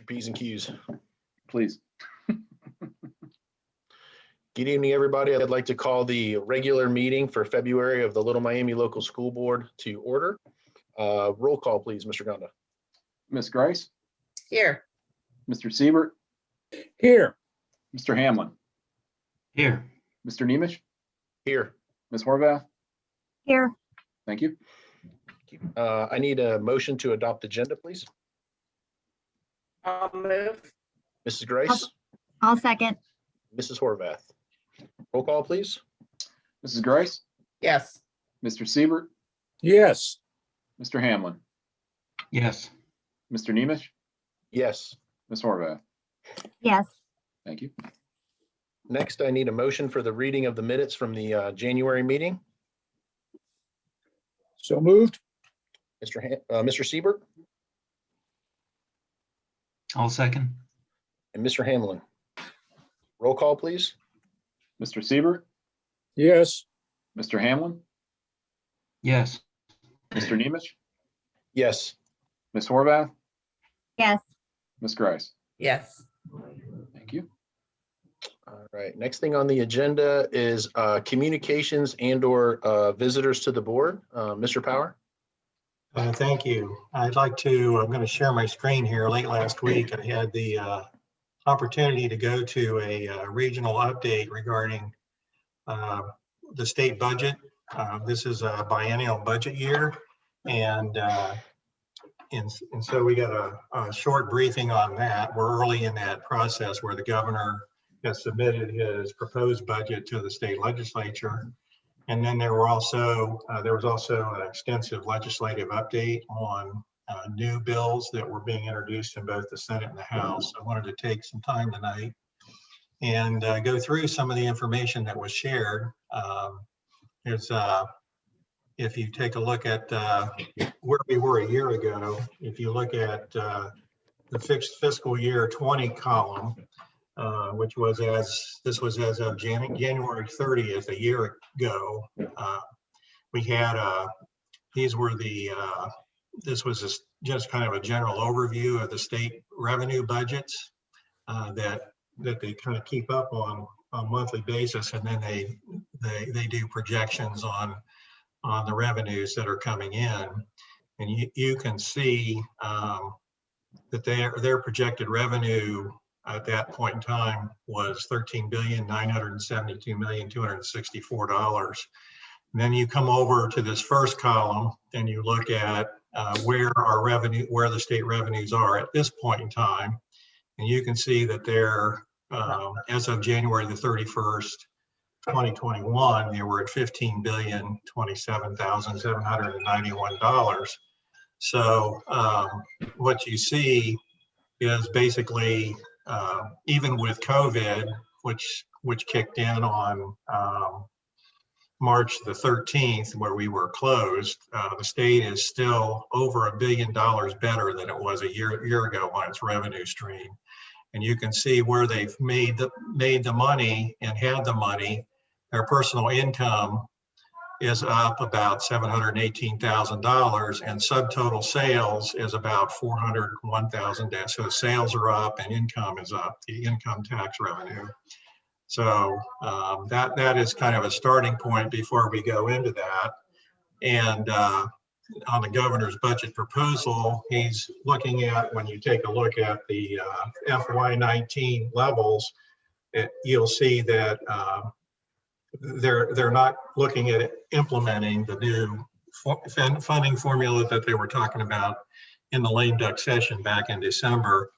P's and Q's. Please. Good evening, everybody. I'd like to call the regular meeting for February of the Little Miami Local School Board to order. Roll call, please, Mr. Gonda. Ms. Grice, Here. Mr. Siebert, Here. Mr. Hamlin, Here. Mr. Nemish, Here. Ms. Horvath. Here. Thank you. I need a motion to adopt the agenda, please. I'll move. Mrs. Grice, I'll second. Mrs. Horvath. Roll call, please. Mrs. Grice, Yes. Mr. Siebert, Yes. Mr. Hamlin, Yes. Mr. Nemish, Yes. Ms. Horvath. Yes. Thank you. Next, I need a motion for the reading of the minutes from the January meeting. So moved. Mr. Siebert I'll second. and Mr. Hamlin. Roll call, please. Mr. Siebert, Yes. Mr. Hamlin, Yes. Mr. Nemish, Yes. Ms. Horvath, Yes. Ms. Grice. Yes. Thank you. All right. Next thing on the agenda is communications and/or visitors to the board. Mr. Power. Thank you. I'm going to share my screen here. Late last week, I had the opportunity to go to a regional update regarding the state budget. This is a biennial budget year. And so we got a short briefing on that. We're early in that process where the governor has submitted his proposed budget to the state legislature. And then there was also an extensive legislative update on new bills that were being introduced in both the Senate and the House. I wanted to take some time tonight and go through some of the information that was shared. If you take a look at where we were a year ago, if you look at the fixed fiscal year 20 column, which was as of January 30th, a year ago. We had this was just kind of a general overview of the state revenue budgets that they kind of keep up on a monthly basis, and then they do projections on the revenues that are coming in, and you can see that their projected revenue at that point in time was $13,972,264. And then you come over to this first column and you look at where the state revenues are at this point in time. And you can see that they're, as of January the 31st, 2021, they were at $15,027,791. So what you see is basically, even with COVID, which kicked in on March the 13th, where we were closed, the state is still over $1 billion better than it was a year ago on its revenue stream. And you can see where they've made the money and had the money. Their personal income is up about $718,000, and subtotal sales is about $401,000. So sales are up and income is up, the income tax revenue. So that is kind of a starting point before we go into that. And on the governor's budget proposal, he's looking at, when you take a look at the FY19 levels, you'll see that they're not looking at implementing the new funding formula that they were talking about in the lame duck session back in December.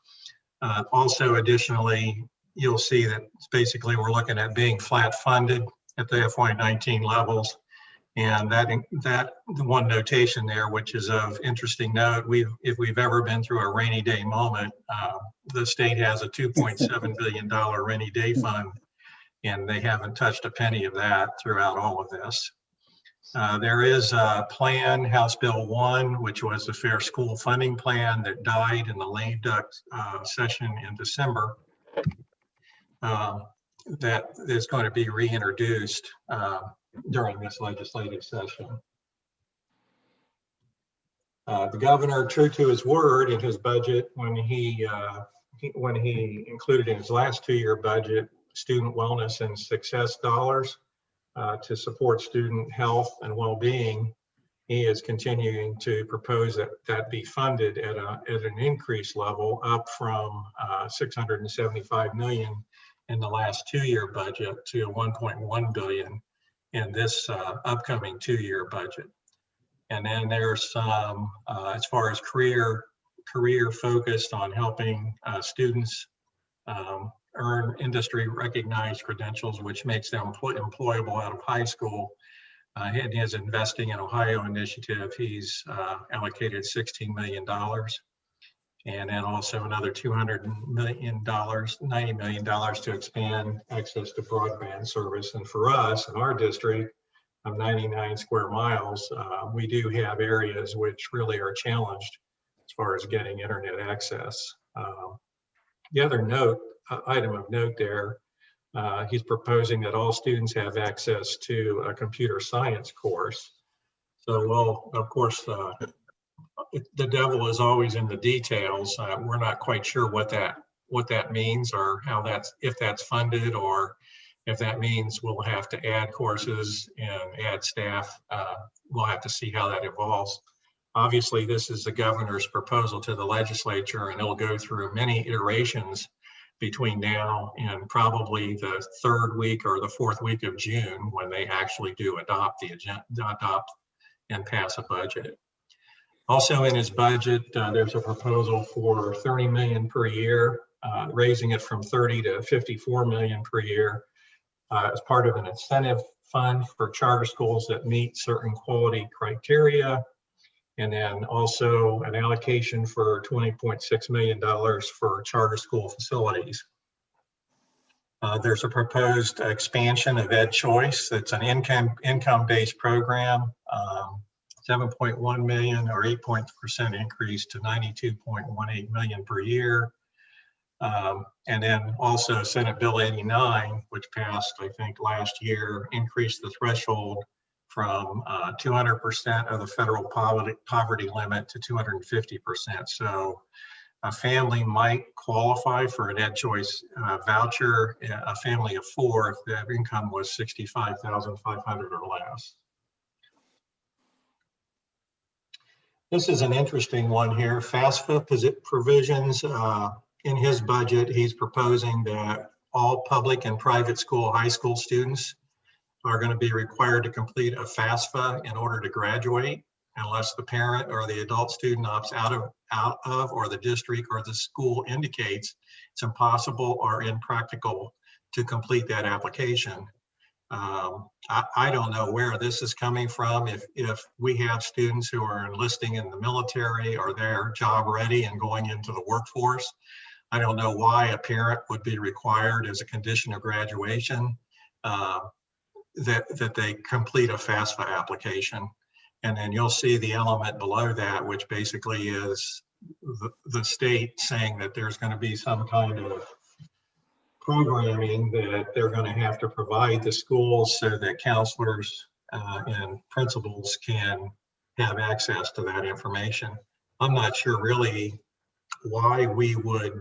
Also, additionally, you'll see that basically we're looking at being flat funded at the FY19 levels. And that the one notation there, which is of interesting note, if we've ever been through a rainy day moment, the state has a $2.7 billion rainy day fund, and they haven't touched a penny of that throughout all of this. There is a plan, House Bill 1, which was the Fair School Funding Plan that died in the lame duck session in December, that is going to be reintroduced during this legislative session. The governor, true to his word in his budget, when he included in his last 2-year budget student wellness and success dollars to support student health and well-being, he is continuing to propose that be funded at an increased level, up from $675 million in the last 2-year budget to $1.1 billion in this upcoming 2-year budget. And then there's some, as far as career focused on helping students earn industry recognized credentials, which makes them employable out of high school. In his Investing in Ohio initiative, he's allocated $16 million. And then also another $200 million, $90 million to expand access to broadband service. And for us in our district of 99 square miles, we do have areas which really are challenged as far as getting internet access. The other item of note there, he's proposing that all students have access to a computer science course. So, well, of course, the devil is always in the details. We're not quite sure what that means, or if that's funded, or if that means we'll have to add courses and add staff. We'll have to see how that evolves. Obviously, this is the governor's proposal to the legislature, and it'll go through many iterations between now and probably the 3rd week or the 4th week of June, when they actually do adopt and pass a budget. Also in his budget, there's a proposal for $30 million per year, raising it from 30 to 54 million per year as part of an incentive fund for charter schools that meet certain quality criteria. And then also an allocation for $20.6 million for charter school facilities. There's a proposed expansion of Ed Choice. That's an income-based program, 7.1 million or 8% increase to 92.18 million per year. And then also Senate Bill 89, which passed, I think, last year, increased the threshold from 200% of the federal poverty limit to 250%. So a family might qualify for an Ed Choice voucher, a family of 4, if their income was $65,500 or less. This is an interesting one here. FAFSA provisions. In his budget, he's proposing that all public and private school high school students are going to be required to complete a FAFSA in order to graduate, unless the parent or the adult student opts out of, or the district or the school indicates it's impossible or impractical to complete that application. I don't know where this is coming from. If we have students who are enlisting in the military, or they're job ready and going into the workforce, I don't know why a parent would be required as a condition of graduation that they complete a FAFSA application. And then you'll see the element below that, which basically is the state saying that there's going to be some kind of programming that they're going to have to provide the schools so that counselors and principals can have access to that information. I'm not sure really why we would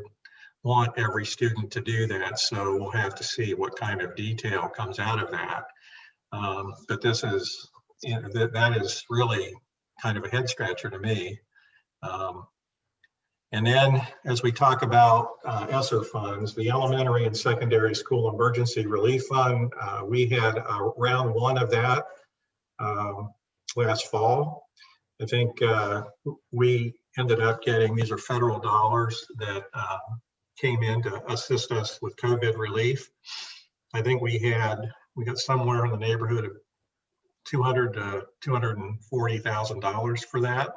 want every student to do that, so we'll have to see what kind of detail comes out of that. But this is, that is really kind of a head scratcher to me. And then as we talk about ESSER funds, the Elementary and Secondary School Emergency Relief Fund, we had round 1 of that last fall. I think we ended up getting, these are federal dollars that came in to assist us with COVID relief. I think we got somewhere in the neighborhood of $200,000 to $240,000 for that.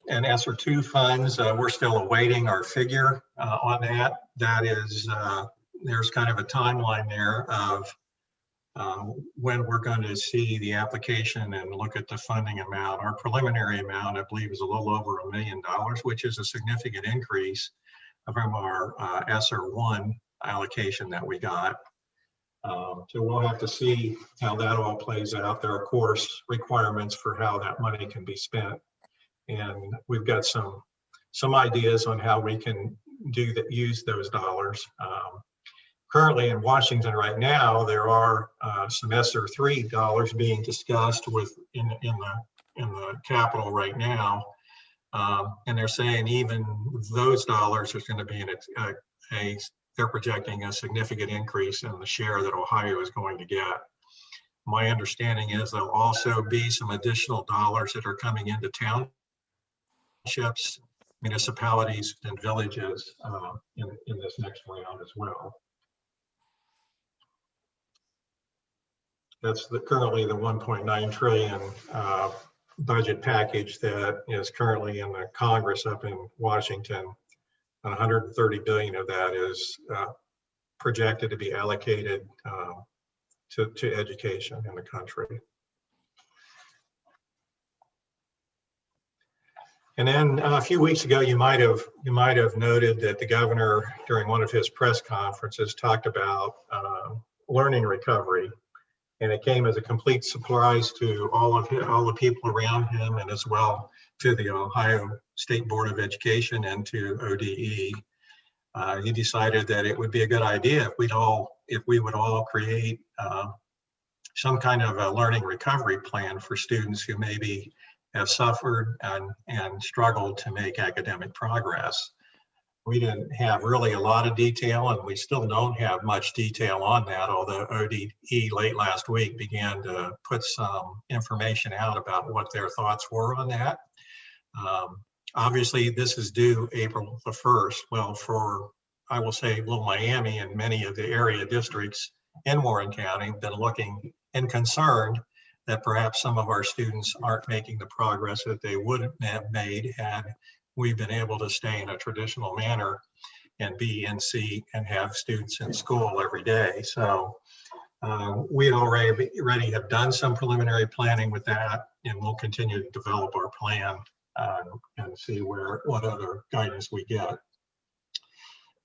And ESSER 2 funds, we're still awaiting our figure on that. That is, there's kind of a timeline there of when we're going to see the application and look at the funding amount. Our preliminary amount, I believe, is a little over $1 million, which is a significant increase from our ESSER 1 allocation that we got. So we'll have to see how that all plays out. There are, of course, requirements for how that money can be spent. And we've got some ideas on how we can use those dollars. Currently in Washington right now, there are some ESSER III dollars being discussed in the Capitol right now. And they're saying even those dollars is going to be they're projecting a significant increase in the share that Ohio is going to get. My understanding is there'll also be some additional dollars that are coming into townships, municipalities, and villages in this next round as well. That's currently the 1.9 trillion budget package that is currently in the Congress up in Washington. 130 billion of that is projected to be allocated to education in the country. And then a few weeks ago, you might have noted that the governor, during one of his press conferences, talked about learning recovery, and it came as a complete surprise to all the people around him, and as well to the Ohio State Board of Education and to ODE. He decided that it would be a good idea if we would all create some kind of a learning recovery plan for students who maybe have suffered and struggled to make academic progress. We didn't have really a lot of detail, and we still don't have much detail on that, although ODE late last week began to put some information out about what their thoughts were on that. Obviously, this is due April the 1st. Well, I will say, Little Miami and many of the area districts in Warren County have been looking and concerned that perhaps some of our students aren't making the progress that they would have made had we been able to stay in a traditional manner and be in seat and have students in school every day. So we already have done some preliminary planning with that, and we'll continue to develop our plan and see what other guidance we get.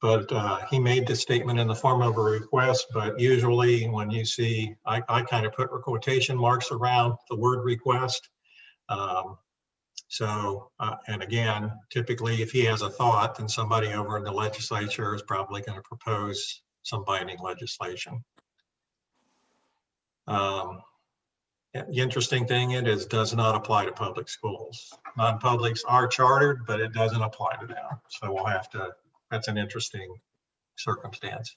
But he made the statement in the form of a request, but usually when you see, I kind of put quotation marks around the word request. And again, typically if he has a thought, then somebody over in the legislature is probably going to propose some binding legislation. The interesting thing is does not apply to public schools. Non-publics are chartered, but it doesn't apply to them. So we'll have to, that's an interesting circumstance.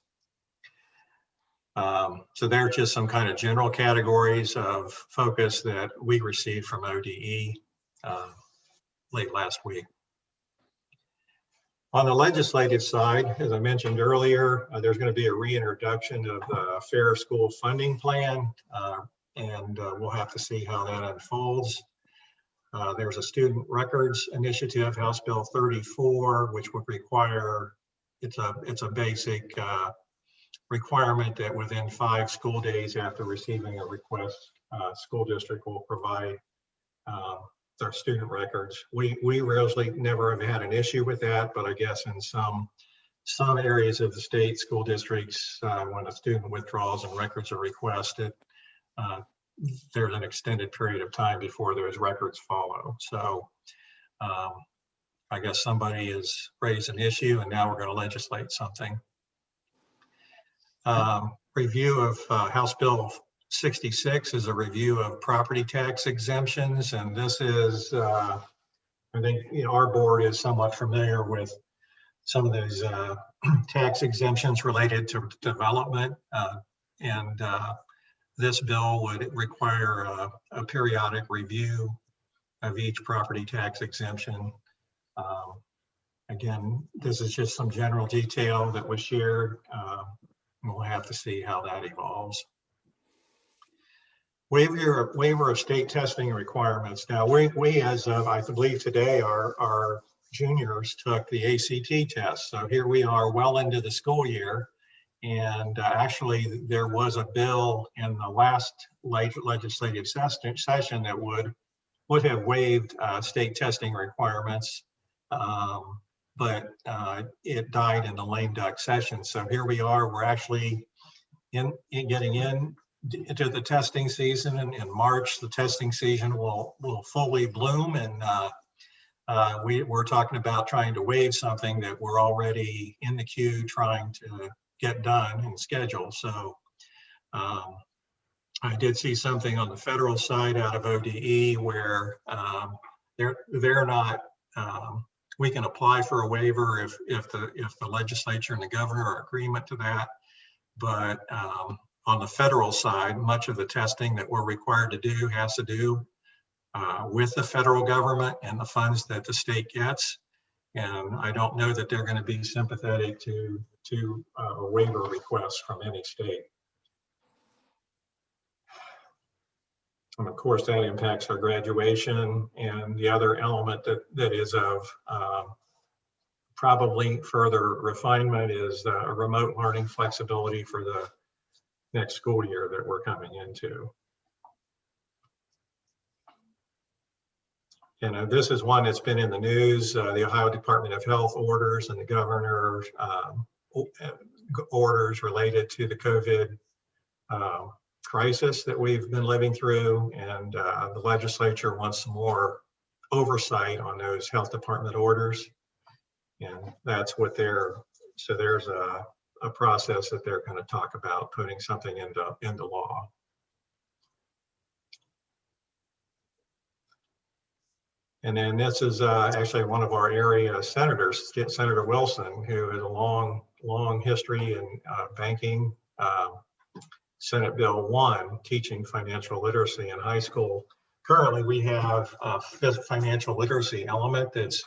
So there are just some kind of general categories of focus that we received from ODE late last week. On the legislative side, as I mentioned earlier, there's going to be a reintroduction of the Fair School Funding Plan, and we'll have to see how that unfolds. There's a Student Records Initiative, House Bill 34, which would require, it's a basic requirement that within 5 school days after receiving a request, school district will provide their student records. We really never have had an issue with that, but I guess in some areas of the state, school districts, when a student withdraws and records are requested, there's an extended period of time before those records follow. So I guess somebody has raised an issue and now we're going to legislate something. Review of House Bill 66 is a review of property tax exemptions. And this is, I think our board is somewhat familiar with some of these tax exemptions related to development. This bill would require a periodic review of each property tax exemption. Again, this is just some general detail that was shared. We'll have to see how that evolves. Waiver of state testing requirements. Now, we as of, I believe today, our juniors took the ACT test. So here we are well into the school year. And actually, there was a bill in the last legislative session that would have waived state testing requirements, but it died in the lame duck session. So here we are, we're actually getting into the testing season. And in March, the testing season will fully bloom. And we're talking about trying to waive something that we're already in the queue trying to get done and schedule. So I did see something on the federal side out of ODE where they're not, we can apply for a waiver if the legislature and the governor are agreement to that. But on the federal side, much of the testing that we're required to do has to do with the federal government and the funds that the state gets. And I don't know that they're going to be sympathetic to a waiver request from any state. And of course, that impacts our graduation. And the other element that is of probably further refinement is the remote learning flexibility for the next school year that we're coming into. And this is one that's been in the news, the Ohio Department of Health orders and the governor's orders related to the COVID crisis that we've been living through. And the legislature wants some more oversight on those health department orders. And that's what so there's a process that they're going to talk about putting something into law. And then this is actually one of our area senators, Senator Wilson, who has a long history in banking. Senate Bill 1, teaching financial literacy in high school. Currently, we have a financial literacy element that's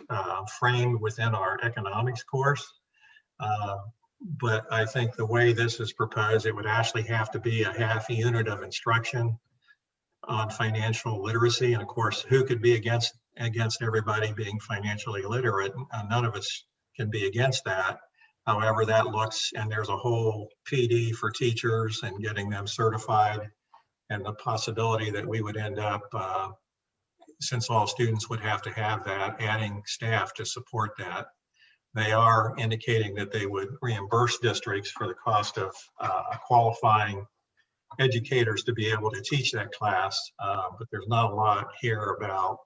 framed within our economics course. But I think the way this is proposed, it would actually have to be a half unit of instruction on financial literacy. And of course, who could be against everybody being financially literate? None of us can be against that. However, that looks, and there's a whole PD for teachers and getting them certified, and the possibility that we would end up, since all students would have to have that, adding staff to support that. They are indicating that they would reimburse districts for the cost of qualifying educators to be able to teach that class, but there's not a lot here about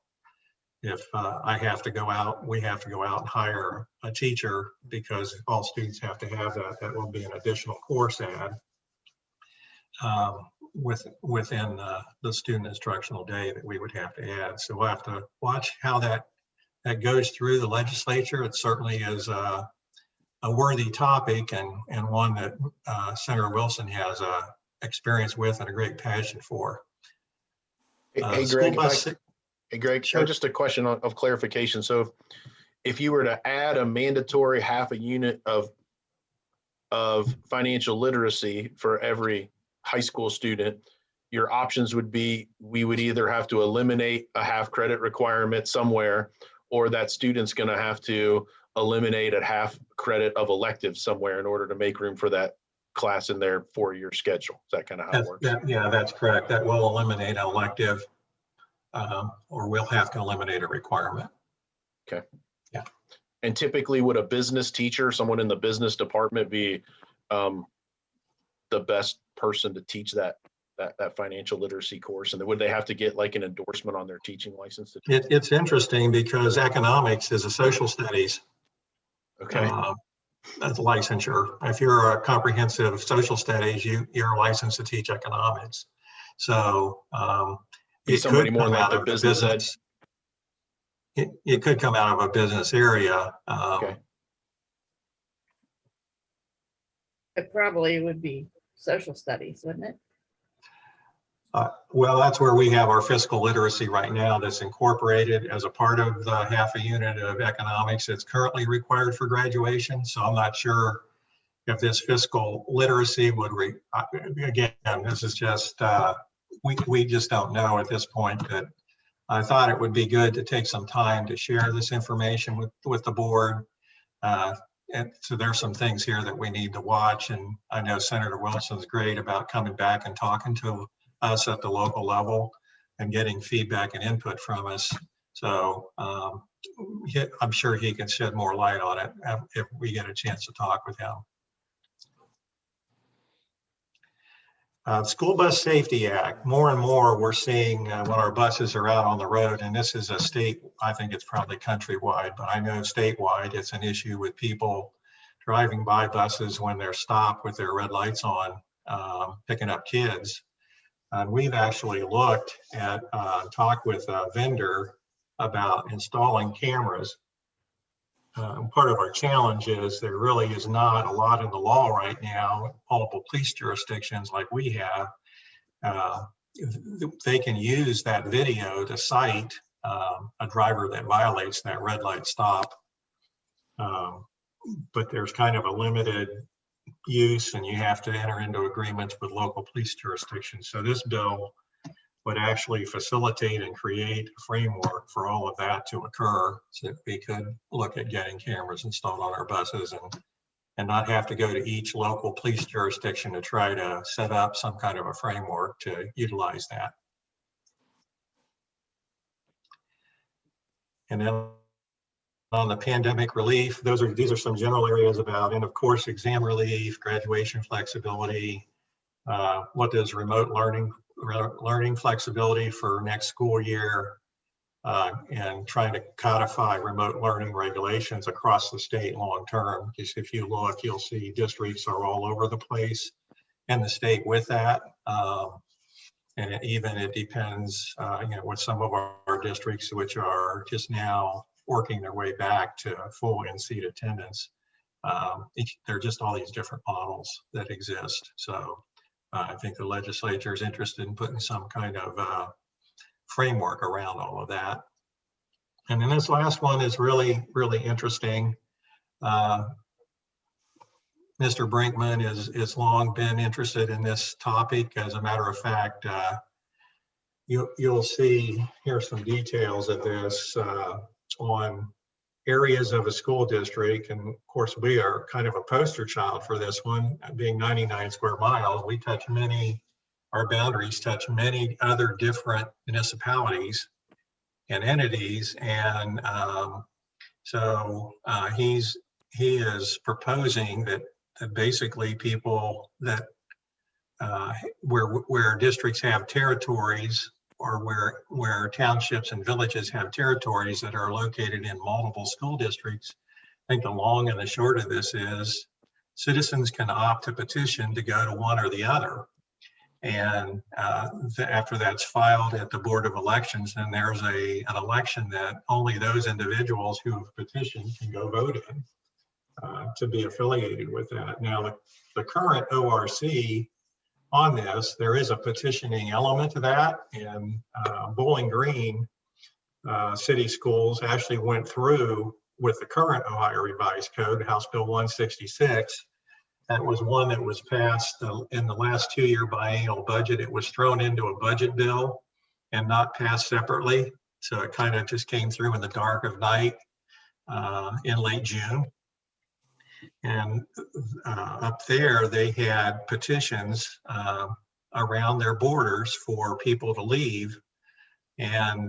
if I have to go out, we have to go out and hire a teacher because all students have to have that. That will be an additional course add within the student instructional day that we would have to add. So we'll have to watch how that goes through the legislature. It certainly is a worthy topic and one that Senator Wilson has experience with and a great passion for. Hey, Greg, Sure. just a question of clarification. So if you were to add a mandatory half a unit of financial literacy for every high school student, your options would be, we would either have to eliminate a half credit requirement somewhere, or that student's going to have to eliminate a half credit of elective somewhere in order to make room for that class in their 4-year schedule. Is that kind of how it works? Yeah, that's correct. That will eliminate an elective, or we'll have to eliminate a requirement. Okay. Yeah. And typically, would a business teacher, someone in the business department, be the best person to teach that financial literacy course? And would they have to get like an endorsement on their teaching license? It's interesting because economics is a social studies. Okay. That's licensure. If you're a comprehensive social studies, you're licensed to teach economics. So it somebody could more come like out their of business ed. It could come out of a business area. Okay. It probably would be social studies, wouldn't it? Well, that's where we have our fiscal literacy right now that's incorporated as a part of the half a unit of economics that's currently required for graduation. So I'm not sure if this fiscal literacy would, again, this is just, we just don't know at this point. That I thought it would be good to take some time to share this information with the board. And so there's some things here that we need to watch. And I know Senator Wilson's great about coming back and talking to us at the local level and getting feedback and input from us. So I'm sure he can shed more light on it if we get a chance to talk with him. School Bus Safety Act, more and more we're seeing when our buses are out on the road, and this is a state, I think it's probably countrywide, but I know statewide, it's an issue with people driving by buses when they're stopped with their red lights on, picking up kids. And we've actually looked at, talked with a vendor about installing cameras. Part of our challenge is there really is not a lot in the law right now, multiple police jurisdictions like we have. They can use that video to cite a driver that violates that red light stop. But there's kind of a limited use, and you have to enter into agreements with local police jurisdictions. So this bill would actually facilitate and create a framework for all of that to occur, so that we could look at getting cameras installed on our buses and not have to go to each local police jurisdiction to try to set up some kind of a framework to utilize that. And then on the pandemic relief, these are some general areas about, and of course, exam relief, graduation flexibility. What does remote learning flexibility for next school year, and trying to codify remote learning regulations across the state long term. Because if you look, you'll see districts are all over the place in the state with that. And it depends, with some of our districts, which are just now working their way back to full in-seat attendance. There are just all these different models that exist. So I think the legislature is interested in putting some kind of framework around all of that. And then this last one is really, really interesting. Mr. Brinkman has long been interested in this topic. As a matter of fact, you'll see, here's some details of this on areas of a school district. And of course, we are kind of a poster child for this one, being 99 square miles. We touch our boundaries touch many other different municipalities and entities. And so he is proposing that basically people that where districts have territories, or where townships and villages have territories that are located in multiple school districts. I think the long and the short of this is citizens can opt to petition to go to one or the other. And after that's filed at the Board of Elections, then there's an election that only those individuals who have petitioned can go vote in to be affiliated with that. Now, the current ORC on this, there is a petitioning element to that, and Bowling Green City Schools actually went through with the current Ohio Revised Code, House Bill 166. That was one that was passed in the last 2-year biennial budget. It was thrown into a budget bill and not passed separately. So it kind of just came through in the dark of night in late June. And up there, they had petitions around their borders for people to leave. And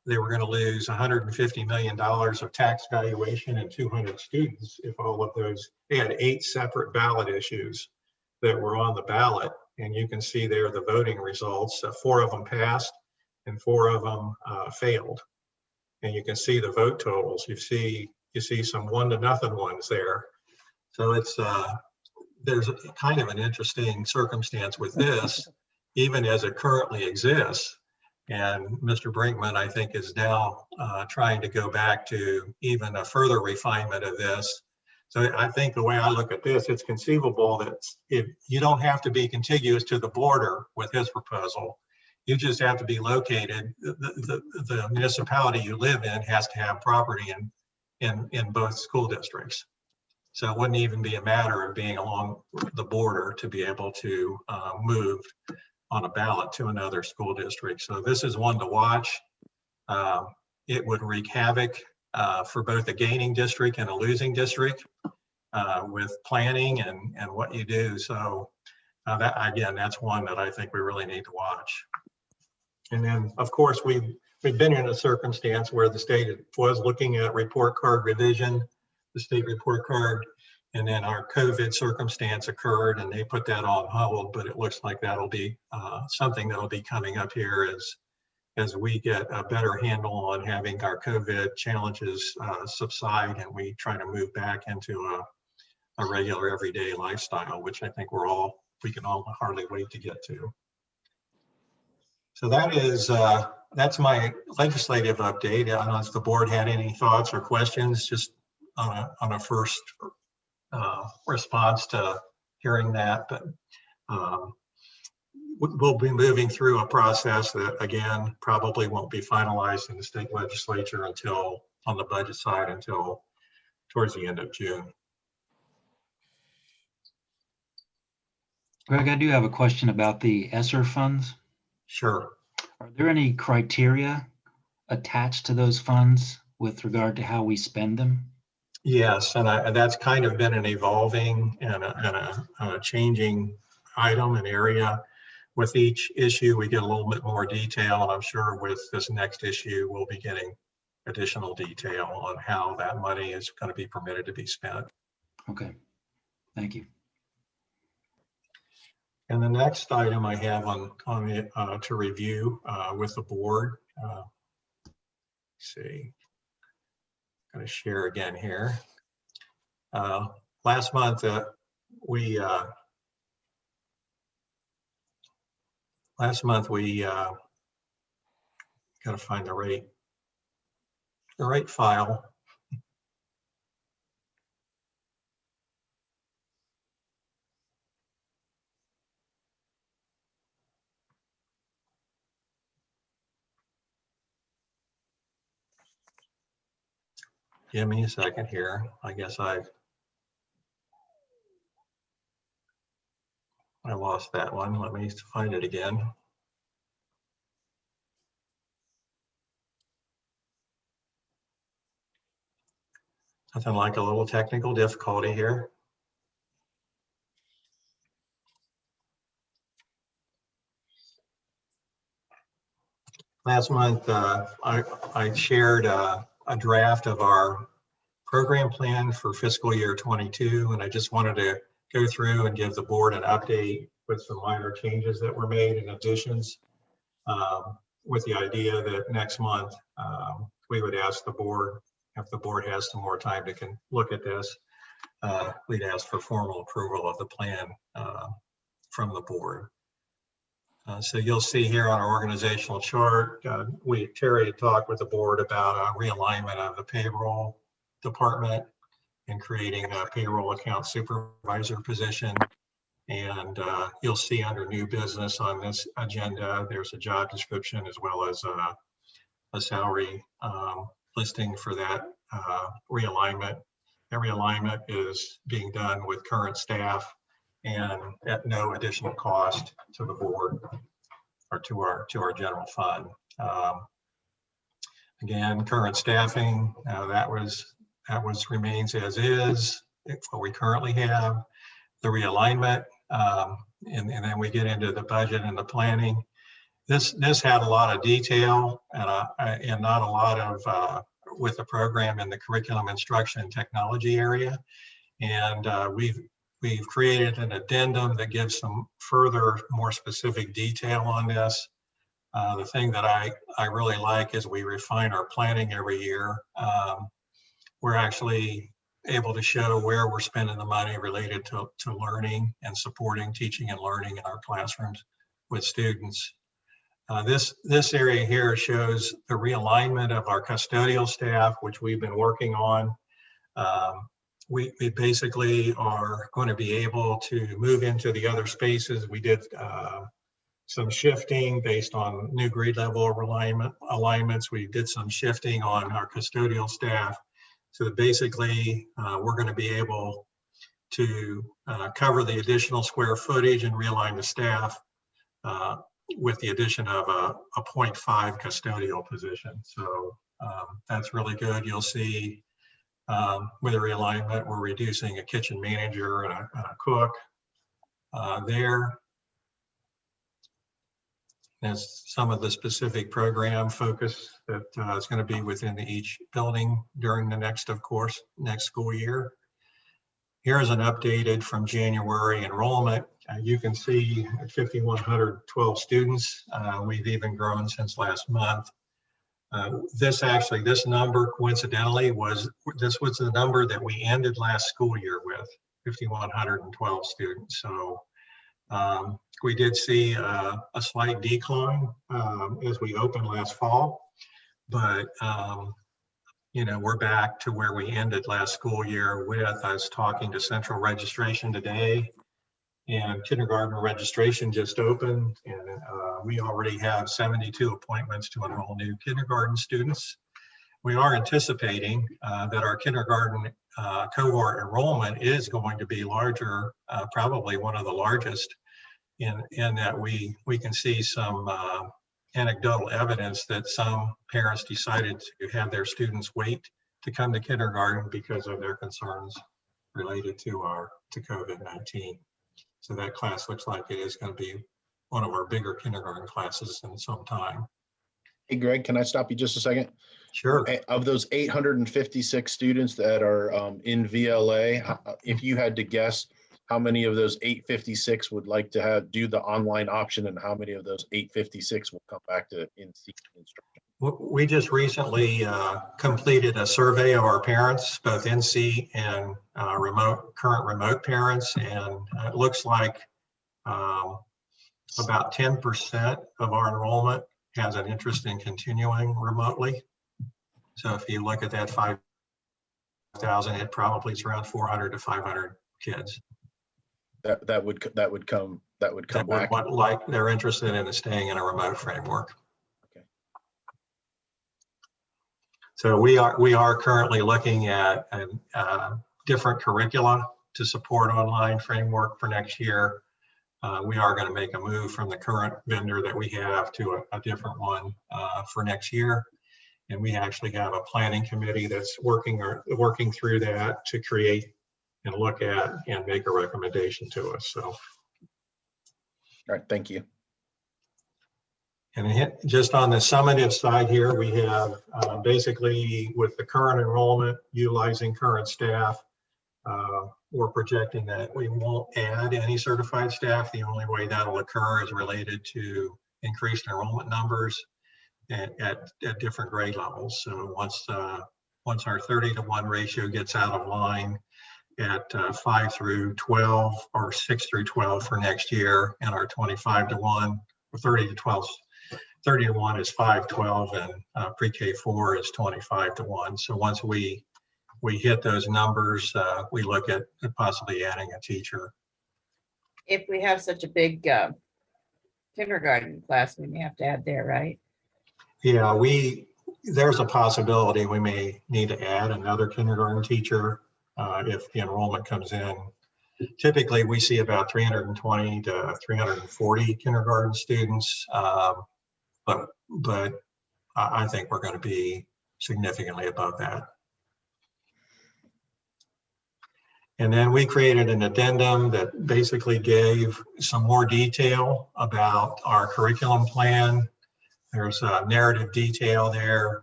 they were going to lose $150 million of tax valuation and 200 students if all of those. They had 8 separate ballot issues that were on the ballot. And you can see there the voting results. 4 of them passed and 4 of them failed. And you can see the vote totals. You see some 1-0 ones there. So it's there's kind of an interesting circumstance with this, even as it currently exists. And Mr. Brinkman, I think, is now trying to go back to even a further refinement of this. So I think the way I look at this, it's conceivable that if you don't have to be contiguous to the border with his proposal, you just have to be located. The municipality you live in has to have property in both school districts. So it wouldn't even be a matter of being along the border to be able to move on a ballot to another school district. So this is one to watch. It would wreak havoc for both a gaining district and a losing district with planning and what you do. So that, again, that's one that I think we really need to watch. And then, of course, we've been in a circumstance where the state was looking at report card revision. The state report card And then our COVID circumstance occurred and they put that on hold, but it looks like that'll be something that'll be coming up here as we get a better handle on having our COVID challenges subside and we try to move back into a regular everyday lifestyle, which I think we can all hardly wait to get to. So that's my legislative update. I don't know if the board had any thoughts or questions just on a first response to hearing that, but we'll be moving through a process that again probably won't be finalized in the state legislature until on the budget side until towards the end of June. Greg, I do have a question about the ESSER funds. Sure. Are there any criteria attached to those funds with regard to how we spend them? Yes, and that's kind of been an evolving and a changing item and area. With each issue, we get a little bit more detail, and I'm sure with this next issue, we'll be getting additional detail on how that money is going to be permitted to be spent. Okay, thank you. And the next item I have on the to review with the board. Let's see, I'm going to share again here. Last month we got to find the right file. Give me a second here. I guess I lost that one. Let me find it again. Nothing like a little technical difficulty here. Last month, I shared a draft of our program plan for fiscal year 22, and I just wanted to go through and give the board an update with some minor changes that were made and additions, with the idea that next month we would ask the board, if the board has some more time to look at this, we'd ask for formal approval of the plan from the board. So you'll see here on our organizational chart, Terry had talked with the board about a realignment of the payroll department and creating a payroll account supervisor position. And you'll see under new business on this agenda, there's a job description as well as a salary listing for that realignment. That realignment is being done with current staff and at no additional cost to the board or to our general fund. Again, current staffing, that remains as is. It's what we currently have. The realignment, and then we get into the budget and the planning. This had a lot of detail and not a lot of with the program in the curriculum instruction and technology area. And we've created an addendum that gives some further, more specific detail on this. The thing that I really like is we refine our planning every year. We're actually able to show where we're spending the money related to learning and supporting teaching and learning in our classrooms with students. This area here shows the realignment of our custodial staff, which we've been working on. We basically are going to be able to move into the other spaces. We did some shifting based on new grade level alignments. We did some shifting on our custodial staff. So that basically we're going to be able to cover the additional square footage and realign the staff with the addition of a 0.5 custodial position. So that's really good. You'll see with a realignment, we're reducing a kitchen manager and a cook there. That's some of the specific program focus that is going to be within each building during the next school year. Here's an updated from January enrollment. You can see 5,112 students. We've even grown since last month. This number coincidentally was the number that we ended last school year with, 5,112 students. So we did see a slight decline as we opened last fall, but we're back to where we ended last school year with. I was talking to central registration today, and kindergarten registration just opened, and we already have 72 appointments to enroll new kindergarten students. We are anticipating that our kindergarten cohort enrollment is going to be larger, probably one of the largest, in that we can see some anecdotal evidence that some parents decided to have their students wait to come to kindergarten because of their concerns related to COVID-19. So that class looks like it is going to be one of our bigger kindergarten classes in some time. Hey, Greg, can I stop you just a second? Sure. Of those 856 students that are in VLA, if you had to guess, how many of those 856 would like to do the online option, and how many of those 856 will come back to in-seat instruction? We just recently completed a survey of our parents, both in-seat and current remote parents, and it looks like about 10% of our enrollment has an interest in continuing remotely. So if you look at that 5,000, it probably is around 400 to 500 kids. That would come back. Like they're interested in staying in a remote framework. Okay. So we are currently looking at different curricula to support online framework for next year. We are going to make a move from the current vendor that we have to a different one for next year. And we actually have a planning committee that's working through that to create and look at and make a recommendation to us. So. All right, thank you. And just on the summative side here, we have basically with the current enrollment, utilizing current staff, we're projecting that we won't add any certified staff. The only way that'll occur is related to increased enrollment numbers at different grade levels. So once our 30-to-1 ratio gets out of line at 5 through 12 or 6 through 12 for next year, and our 25-to-1 or 30-to-1 is 5-12, and pre-K 4 is 25-to-1. So once we hit those numbers, we look at possibly adding a teacher. If we have such a big kindergarten class, we may have to add there, right? Yeah, there's a possibility we may need to add another kindergarten teacher if the enrollment comes in. Typically, we see about 320 to 340 kindergarten students, but I think we're going to be significantly above that. And then we created an addendum that basically gave some more detail about our curriculum plan. There's a narrative detail there.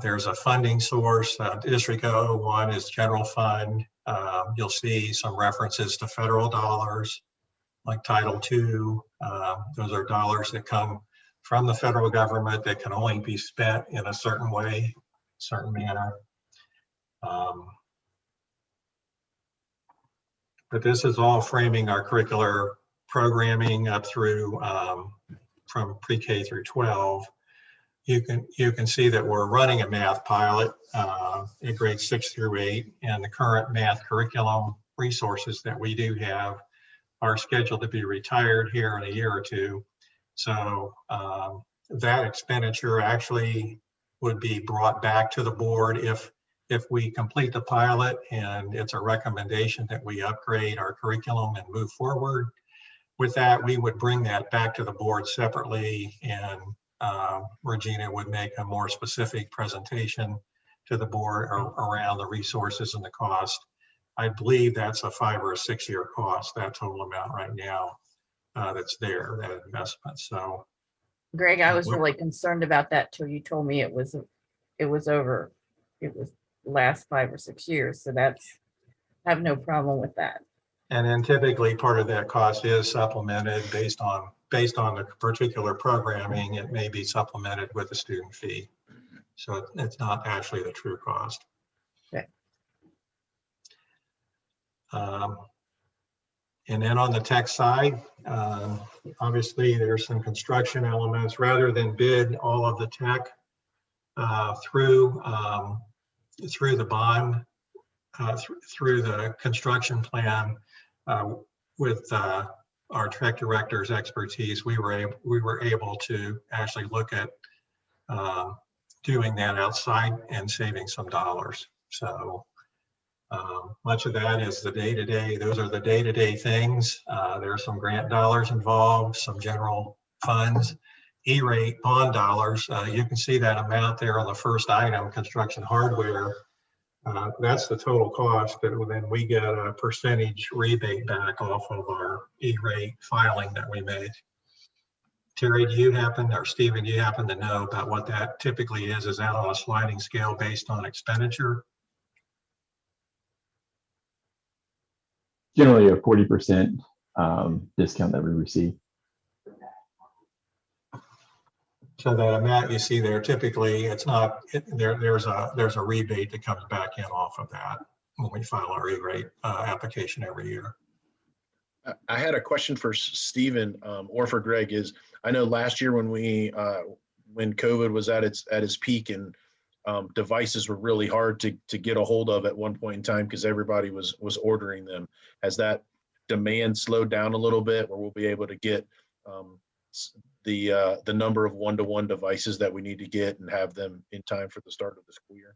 There's a funding source. District 001 is general fund. You'll see some references to federal dollars like Title II. Those are dollars that come from the federal government that can only be spent in a certain way, certain manner. But this is all framing our curricular programming up through from pre-K through 12. You can see that we're running a math pilot in grades 6 through 8, and the current math curriculum resources that we do have are scheduled to be retired here in a year or two. So that expenditure actually would be brought back to the board if we complete the pilot and it's a recommendation that we upgrade our curriculum and move forward. With that, we would bring that back to the board separately, and Regina would make a more specific presentation to the board around the resources and the cost. I believe that's a 5 or 6 year cost, that total amount right now that's there, that investment. So, Greg, I was really concerned about that till you told me it was last 5 or 6 years. So that's have no problem with that. And then typically part of that cost is supplemented based on the particular programming. It may be supplemented with a student fee. So it's not actually the true cost. Okay. And then on the tech side, obviously there's some construction elements. Rather than bid all of the tech through the bond, through the construction plan, with our tech director's expertise, we were able to actually look at doing that outside and saving some dollars. So much of that is the day-to-day. Those are the day-to-day things. There are some grant dollars involved, some general funds, E-rate bond dollars. You can see that amount there on the first item, construction hardware. That's the total cost, but then we get a percentage rebate back off of our E-rate filing that we made. Terry, do you happen, or Stephen, do you happen to know about what that typically is? Is that on a sliding scale based on expenditure? Generally a 40% discount that we receive. So that amount you see there, typically it's not, there's a rebate that comes back in off of that when we file our E-rate application every year. I had a question for Stephen or for Greg. Is I know last year when when COVID was at its peak and devices were really hard to get a hold of at one point in time because everybody was ordering them. Has that demand slowed down a little bit where we'll be able to get the number of one-to-one devices that we need to get and have them in time for the start of the school year?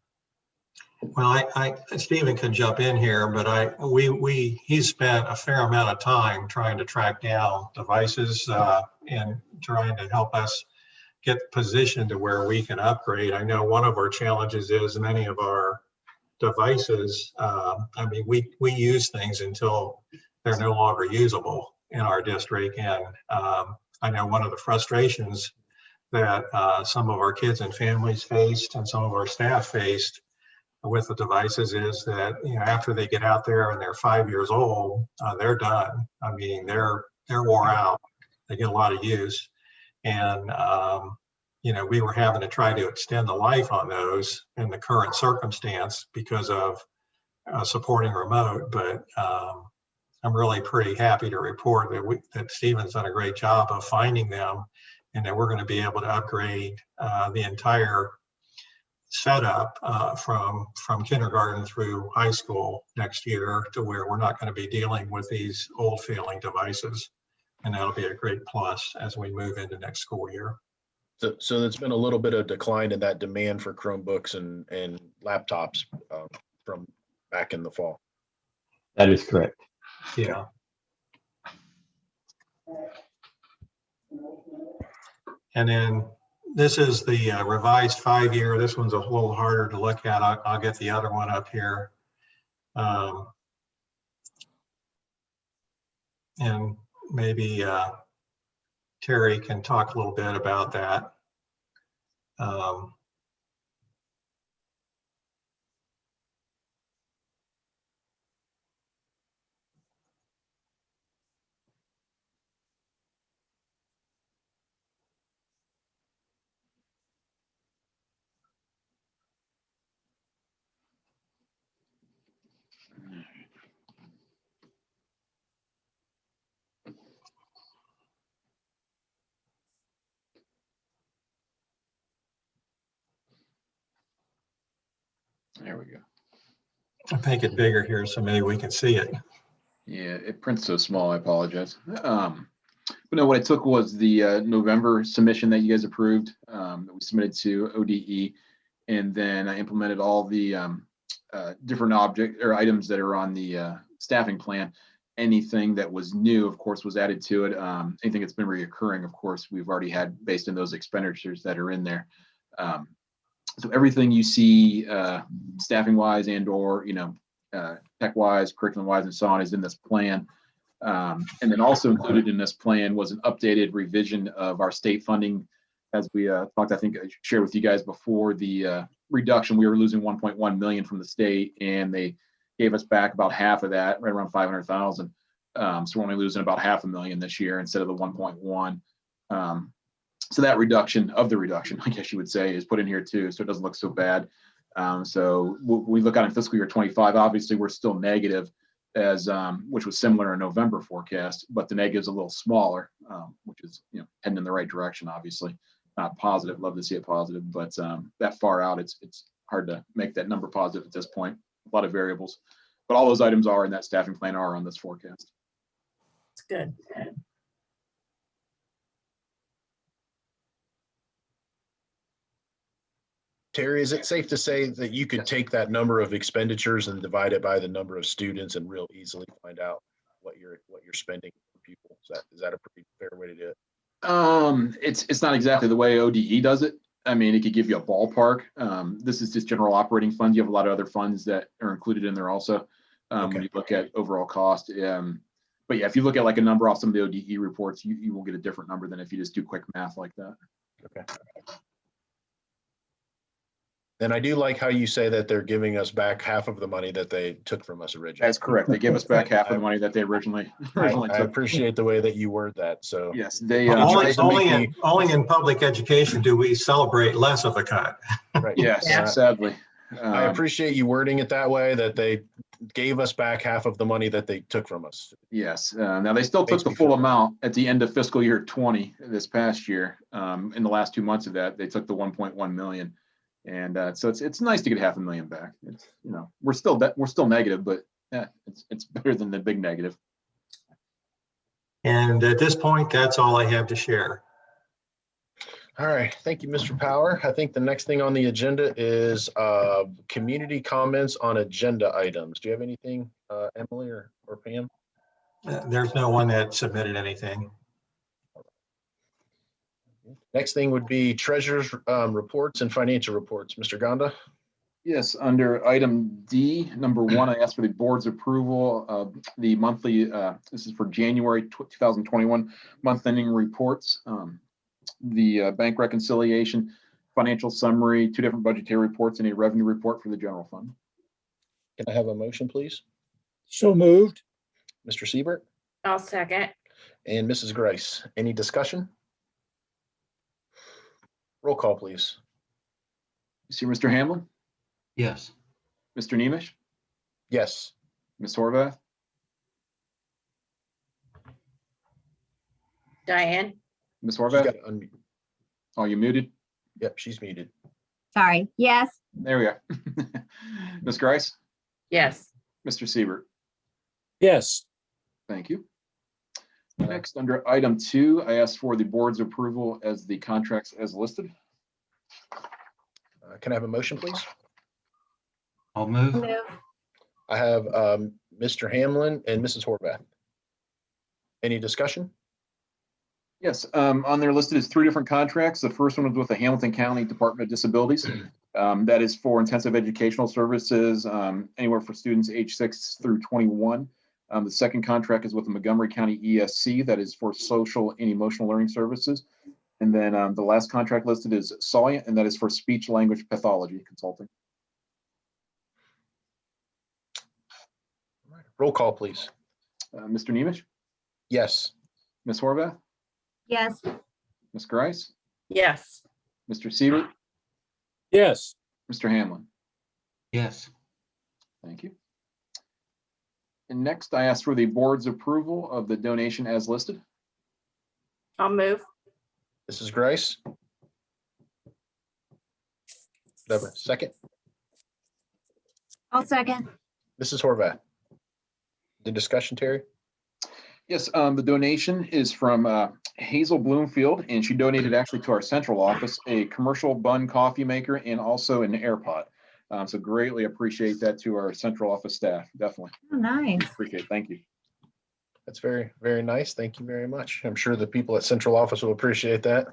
Well, Stephen can jump in here, but he's spent a fair amount of time trying to track down devices and trying to help us get positioned to where we can upgrade. I know one of our challenges is many of our devices, I mean, we use things until they're no longer usable in our district. And I know one of the frustrations that some of our kids and families faced and some of our staff faced with the devices is that, you know, after they get out there and they're 5 years old, they're done. I mean, they're wore out. They get a lot of use. And, you know, we were having to try to extend the life on those in the current circumstance because of supporting remote. But I'm really pretty happy to report that Stephen's done a great job of finding them and that we're going to be able to upgrade the entire setup from kindergarten through high school next year to where we're not going to be dealing with these old failing devices. And that'll be a great plus as we move into next school year. So there's been a little bit of decline in that demand for Chromebooks and laptops from back in the fall. That is correct. Yeah. And then this is the revised 5-year. This one's a little harder to look at. I'll get the other one up here. And maybe Terry can talk a little bit about that. There we go. I'll make it bigger here so maybe we can see it. Yeah, it prints so small, I apologize. But no, what I took was the November submission that you guys approved, that we submitted to ODE, and then I implemented all the different object or items that are on the staffing plan. Anything that was new, of course, was added to it. Anything that's been reoccurring, of course, we've already had based on those expenditures that are in there. So everything you see staffing wise and or, you know, tech wise, curriculum wise, and so on is in this plan. And then also included in this plan was an updated revision of our state funding. As we talked, I think I shared with you guys before, the reduction, we were losing 1.1 million from the state, and they gave us back about half of that, right around 500,000. So we're only losing about $500,000 this year instead of the 1.1. So that reduction of the reduction, I guess you would say, is put in here too, so it doesn't look so bad. So we look at in fiscal year 25, obviously we're still negative, as which was similar in November forecast, but the negative is a little smaller, which is heading in the right direction. Obviously, not positive. Love to see it positive, but that far out, it's hard to make that number positive at this point. A lot of variables, but all those items are in that staffing plan are on this forecast. It's good. Terry, is it safe to say that you could take that number of expenditures and divide it by the number of students and real easily find out what you're spending per pupil? Is that a pretty fair way to do it? It's not exactly the way ODE does it. I mean, it could give you a ballpark. This is just general operating funds. You have a lot of other funds that are included in there also. Okay. When you look at overall cost. But yeah, if you look at like a number off some of the ODE reports, you will get a different number than if you just do quick math like that. Okay. And I do like how you say that they're giving us back half of the money that they took from us originally. That's correct. They give us back half of the money that they originally I took. appreciate the way that you word that. So Yes, they. tries to make Only in public education do we celebrate less of a cut. right. Yes, Yeah. sadly. I appreciate you wording it that way, that they gave us back half of the money that they took from us. Yes. Now they still took Makes the me full feel- amount at the end of fiscal year 20 this past year. In the last 2 months of that, they took the 1.1 million. And so it's nice to get $500,000 back. It's, we're still negative, but yeah, it's better than the big negative. And at this point, that's all I have to share. All right. Thank you, Mr. Power. I think the next thing on the agenda is community comments on agenda items. Do you have anything, Emily or Pam? There's no one that submitted anything. Next thing would be treasurer's reports and financial reports. Mr. Gonda? Yes, under item D, number 1, I asked for the board's approval of the monthly, this is for January 2021 month ending reports, the bank reconciliation, financial summary, 2 different budgetary reports, and a revenue report for the general fund. Can I have a motion, please? So moved. Mr. Siebert I'll second. and Mrs. Grice. Any discussion? Roll call, please. You see Mr. Hamlin, Yes. Mr. Nemish, Yes. Ms. Horvath, Diane? Ms. She's Horvath. got to unmute. Oh, you muted? Yep, she's muted. Sorry. Yes. There we are. Ms. Grice, Yes. Mr. Siebert. Yes. Thank you. Next, under item 2, I asked for the board's approval as the contracts as listed. Can I have a motion, please? I'll move. Move. I have Mr. Hamlin and Mrs. Horvath. Any discussion? Yes, on there listed is 3 different contracts. The first one was with the Hamilton County Department of Disabilities. That is for intensive educational services, anywhere for students age 6 through 21. The second contract is with the Montgomery County ESC. That is for social and emotional learning services. And then the last contract listed is Sawyer, and that is for speech language pathology consulting. Roll call, please. Mr. Nemish, Yes. Ms. Horvath, Yes. Ms. Grice, Yes. Mr. Siebert, Yes. Mr. Hamlin. Yes. Thank you. And next, I ask for the board's approval of the donation as listed. I'll move. Mrs. Grice? Do I have a second? I'll second. Mrs. Horvath? The discussion, Terry? Yes, the donation is from Hazel Bloomfield, and she donated actually to our central office a commercial bun coffee maker and also an air pot. So greatly appreciate that to our central office staff. Definitely Oh, nice. appreciate it. Thank you. That's very, very nice. Thank you very much. I'm sure the people at central office will appreciate that,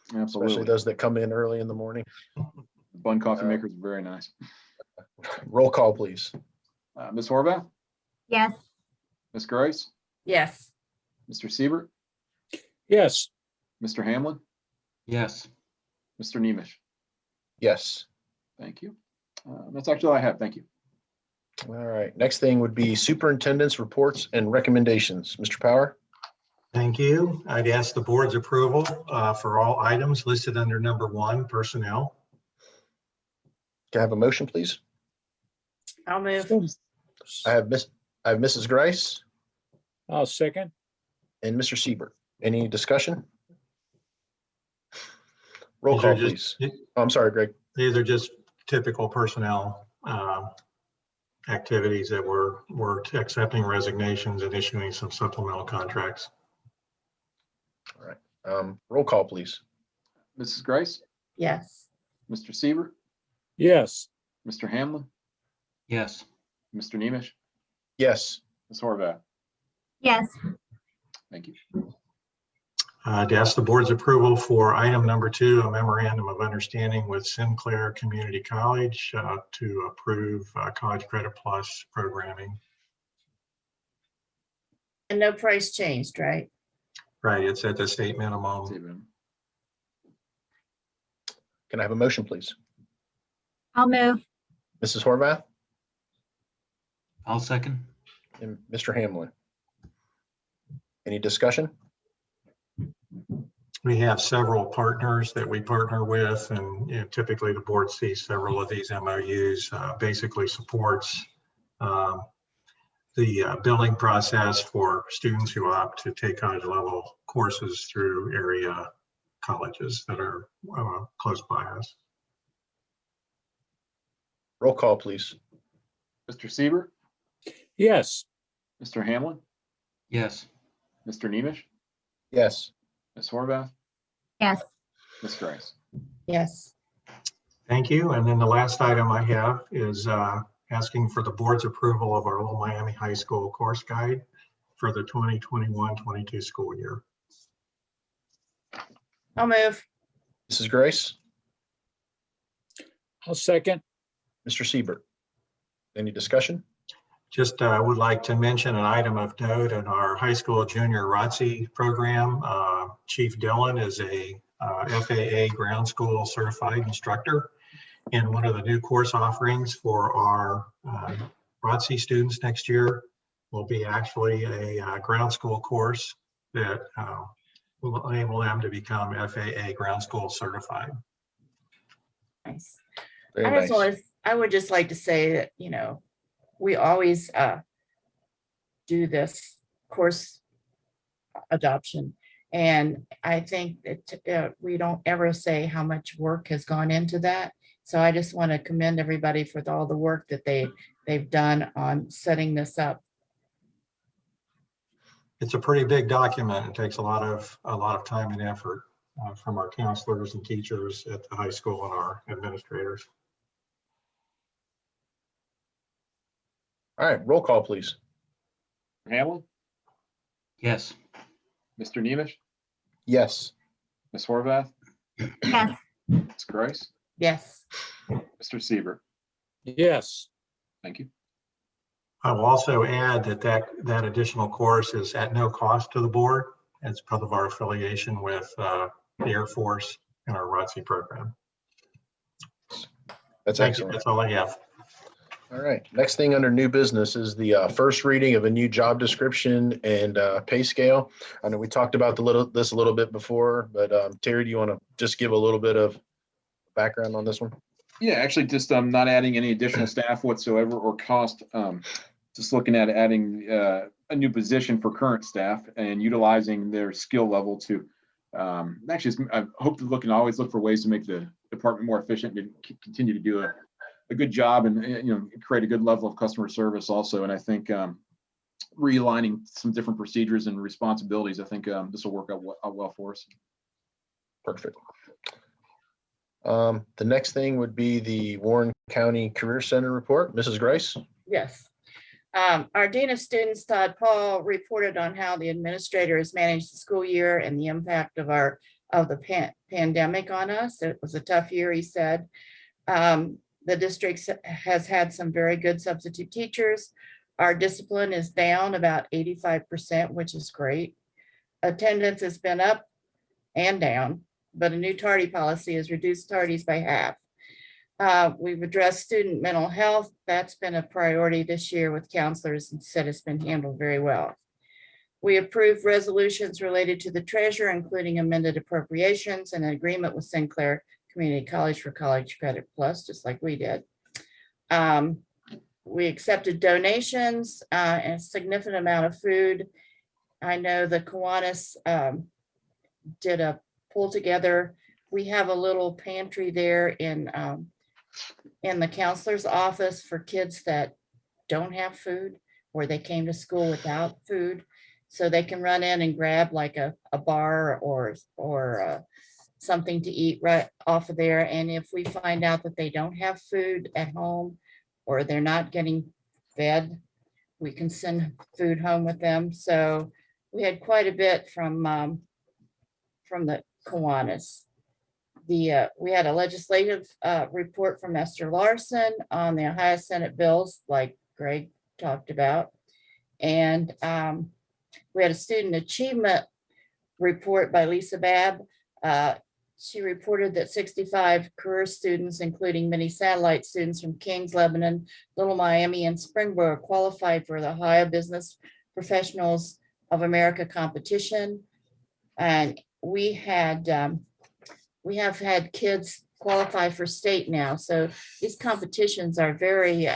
especially Absolutely. those that come in early in the morning. Bun coffee maker is very nice. Roll call, please. Ms. Horvath, Yes. Ms. Grice, Yes. Mr. Siebert, Yes. Mr. Hamlin, Yes. Mr. Nemish. Yes. Thank you. That's actually all I have. Thank you. All right, next thing would be superintendent's reports and recommendations. Mr. Power? Thank you. I'd ask the board's approval for all items listed under number 1, personnel. Can I have a motion, please? I'll move. I have Mrs. Grice I'll second. and Mr. Siebert. Any discussion? Roll These are call, just- please. Oh, I'm sorry, Greg. These are just typical personnel activities that we're accepting resignations and issuing some supplemental contracts. Roll call, please. Mrs. Grice, Yes. Mr. Siebert, Yes. Mr. Hamlin, Yes. Mr. Nemish, Yes. Ms. Horvath. yes, Thank you. To ask the board's approval for item number 2, a memorandum of understanding with Sinclair Community College to approve College Credit Plus programming. And no price changed, right? Right, it's at the state minimum. Steven. Can I have a motion, please? I'll move. Mrs. Horvath I'll second. and Mr. Hamlin. Any discussion? We have several partners that we partner with, and typically the board sees several of these MOUs, basically supports the billing process for students who opt to take college level courses through area colleges that are close by us. Roll call, please. Mr. Siebert, Yes. Mr. Hamlin, Yes. Mr. Nemish, Yes. Ms. Horvath, Yes, Ms. Grice. Yes. Thank you. And then the last item I have is asking for the board's approval of our Little Miami High School course guide for the 2021-22 school year. I'll move. Mrs. Grace, I'll second. Mr. Siebert. Any discussion? Just would like to mention an item of note in our high school junior ROTC program. Chief Dillon is a FAA ground school certified instructor. And one of the new course offerings for our ROTC students next year will be actually a ground school course that will enable them to become FAA ground school certified. Nice. Very I nice. I would just like to say that, we always do this course adoption. And I think that we don't ever say how much work has gone into that. So I just want to commend everybody for all the work that they've done on setting this up. It's a pretty big document. It takes a lot of time and effort from our counselors and teachers at the high school and our administrators. All right, roll call, please. Hamlin, Yes. Mr. Nemish, Yes. Ms. Horvath, yes, Ms. Grice, Yes. Mr. Siebert. Yes. Thank you. I will also add that additional course is at no cost to the board. It's part of our affiliation with the Air Force and our ROTC program. That's Thank you. excellent. That's all I have. All right, next thing under new business is the first reading of a new job description and pay scale. I know we talked about this a little bit before, but Terry, do you want to just give a little bit of background on this one? Yeah, actually just not adding any additional staff whatsoever or cost. Just looking at adding a new position for current staff and utilizing their skill level to actually, I hope to always look for ways to make the department more efficient and continue to do a good job and create a good level of customer service also. And I think realigning some different procedures and responsibilities, I think this will work out well for us. Perfect. The next thing would be the Warren County Career Center report. Mrs. Grice? Yes. Our Dean of Students, Todd Paul, reported on how the administrator has managed the school year and the impact of the pandemic on us. It was a tough year, he said. The district has had some very good substitute teachers. Our discipline is down about 85%, which is great. Attendance has been up and down, but a new tardy policy has reduced tardies by half. We've addressed student mental health. That's been a priority this year with counselors and said it's been handled very well. We approved resolutions related to the treasurer, including amended appropriations and an agreement with Sinclair Community College for College Credit Plus, just like we did. We accepted donations and a significant amount of food. I know the Kiwanis did a pull together. We have a little pantry there in the counselor's office for kids that don't have food, or they came to school without food. So they can run in and grab like a bar or something to eat right off of there. And if we find out that they don't have food at home or they're not getting fed, we can send food home with them. So we had quite a bit from the Kiwanis. We had a legislative report from Esther Larson on the Ohio Senate bills, like Greg talked about. And we had a student achievement report by Lisa Babb. She reported that 65 career students, including many satellite students from Kings, Lebanon, Little Miami, and Springboro, qualified for the Ohio Business Professionals of America competition. And we have had kids qualify for state now. So these competitions are very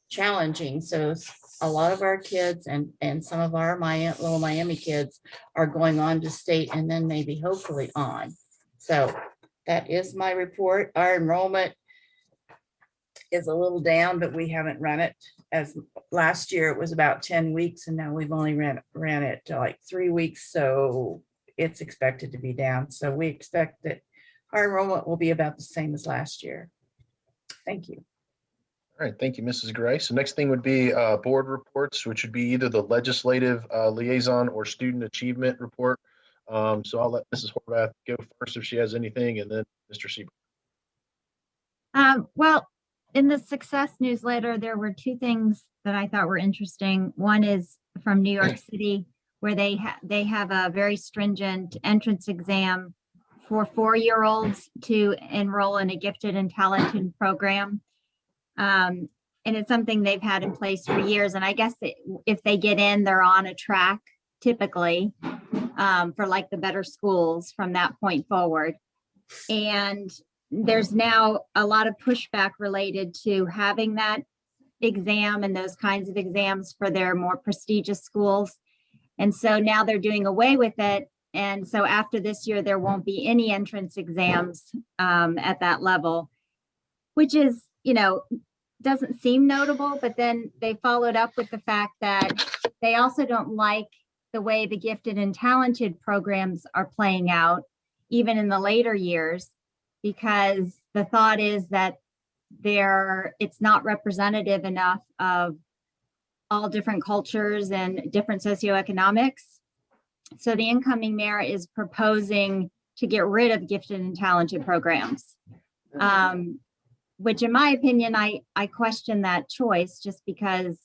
challenging. So a lot of our kids and some of our Little Miami kids are going on to state and then maybe hopefully on. So that is my report. Our enrollment is a little down, but we haven't run it as last year. It was about 10 weeks and now we've only ran it to like 3 weeks. So it's expected to be down. So we expect that our enrollment will be about the same as last year. Thank you. All right, thank you, Mrs. Grice. The next thing would be board reports, which would be either the legislative liaison or student achievement report. So I'll let Mrs. Horvath go first if she has anything, and then Mr. Seaborn. Well, in the success newsletter, there were two things that I thought were interesting. One is from New York City, where they have a very stringent entrance exam for 4-year-olds to enroll in a gifted and talented program. And it's something they've had in place for years. And I guess if they get in, they're on a track typically for like the better schools from that point forward. And there's now a lot of pushback related to having that exam and those kinds of exams for their more prestigious schools. And so now they're doing away with it. And so after this year, there won't be any entrance exams at that level, which is, doesn't seem notable, but then they followed up with the fact that they also don't like the way the gifted and talented programs are playing out, even in the later years, because the thought is that it's not representative enough of all different cultures and different socioeconomics. So the incoming mayor is proposing to get rid of gifted and talented programs. Which in my opinion, I question that choice just because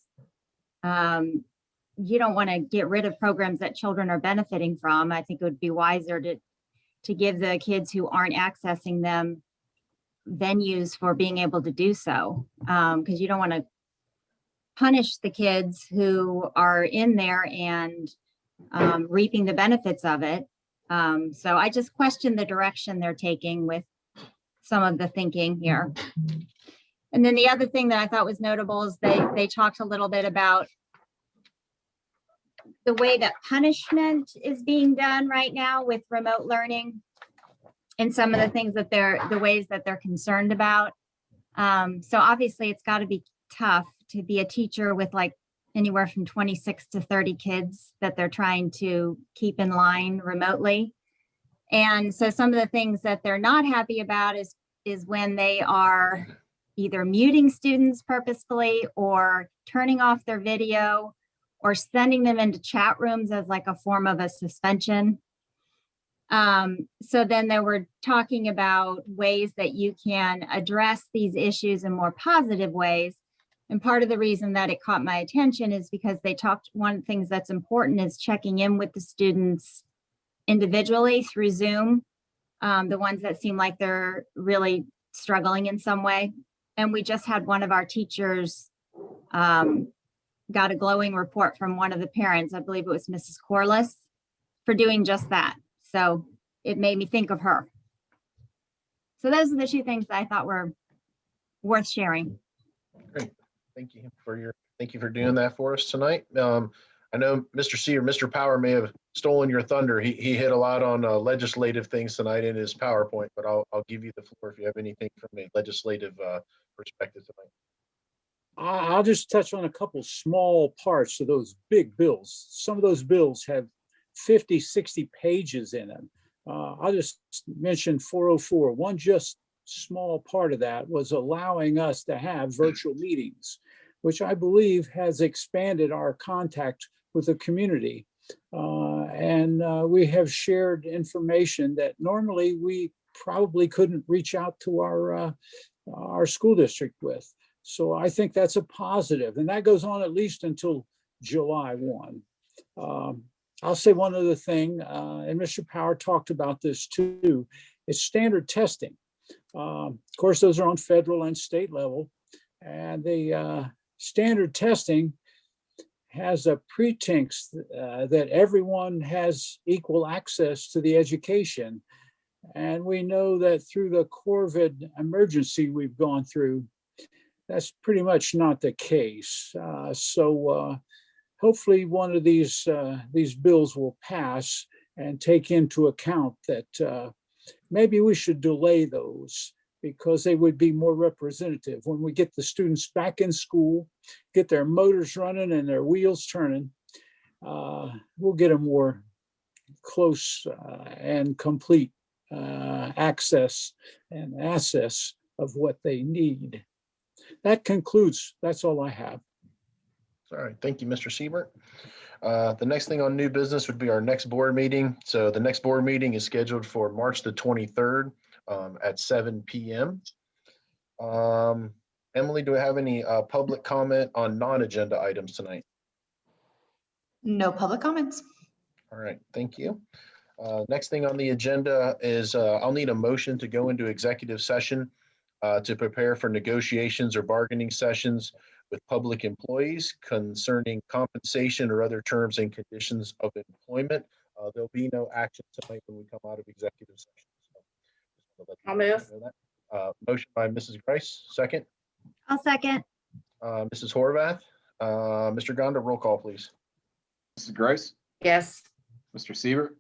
you don't want to get rid of programs that children are benefiting from. I think it would be wiser to give the kids who aren't accessing them venues for being able to do so. Because you don't want to punish the kids who are in there and reaping the benefits of it. So I just question the direction they're taking with some of the thinking here. And then the other thing that I thought was notable is they talked a little bit about the way that punishment is being done right now with remote learning and some of the things that the ways that they're concerned about. So obviously it's got to be tough to be a teacher with like anywhere from 26 to 30 kids that they're trying to keep in line remotely. And so some of the things that they're not happy about is when they are either muting students purposefully or turning off their video or sending them into chat rooms as like a form of a suspension. So then they were talking about ways that you can address these issues in more positive ways. And part of the reason that it caught my attention is because one of the things that's important is checking in with the students individually through Zoom. The ones that seem like they're really struggling in some way. And we just had one of our teachers got a glowing report from one of the parents, I believe it was Mrs. Corliss, for doing just that. So it made me think of her. So those are the two things that I thought were worth sharing. Thank you for doing that for us tonight. I know Mr. C or Mr. Power may have stolen your thunder. He hit a lot on legislative things tonight in his PowerPoint, but I'll give you the floor if you have anything from a legislative perspective tonight. I'll just touch on a couple small parts of those big bills. Some of those bills have 50, 60 pages in them. I'll just mention 404. One just small part of that was allowing us to have virtual meetings, which I believe has expanded our contact with the community. And we have shared information that normally we probably couldn't reach out to our school district with. So I think that's a positive, and that goes on at least until July 1. I'll say one other thing, and Mr. Power talked about this too, is standard testing. Of course, those are on federal and state level, and the standard testing has a pretext that everyone has equal access to the education. And we know that through the COVID emergency we've gone through, that's pretty much not the case. So hopefully one of these bills will pass and take into account that maybe we should delay those because they would be more representative. When we get the students back in school, get their motors running and their wheels turning, we'll get a more close and complete access and access of what they need. That concludes, that's all I have. All right, thank you, Mr. Siebert. The next thing on new business would be our next board meeting. So the next board meeting is scheduled for March the 23rd at 7 p.m. Emily, do we have any public comment on non-agenda items tonight? No public comments. All right, thank you. Next thing on the agenda is I'll need a motion to go into executive session to prepare for negotiations or bargaining sessions with public employees concerning compensation or other terms and conditions of employment. There'll be no action tonight when we come out of executive session. So I'll move. Motion by Mrs. Grice, second. I'll second. Mrs. Horvath, Mr. Gonda, roll call, please. Mrs. Grice, Yes. Mr. Siebert,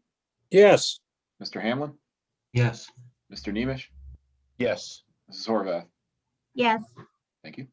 Yes. Mr. Hamlin, Yes. Mr. Nemish, Yes. Mrs. Horvath. Yes. Thank you.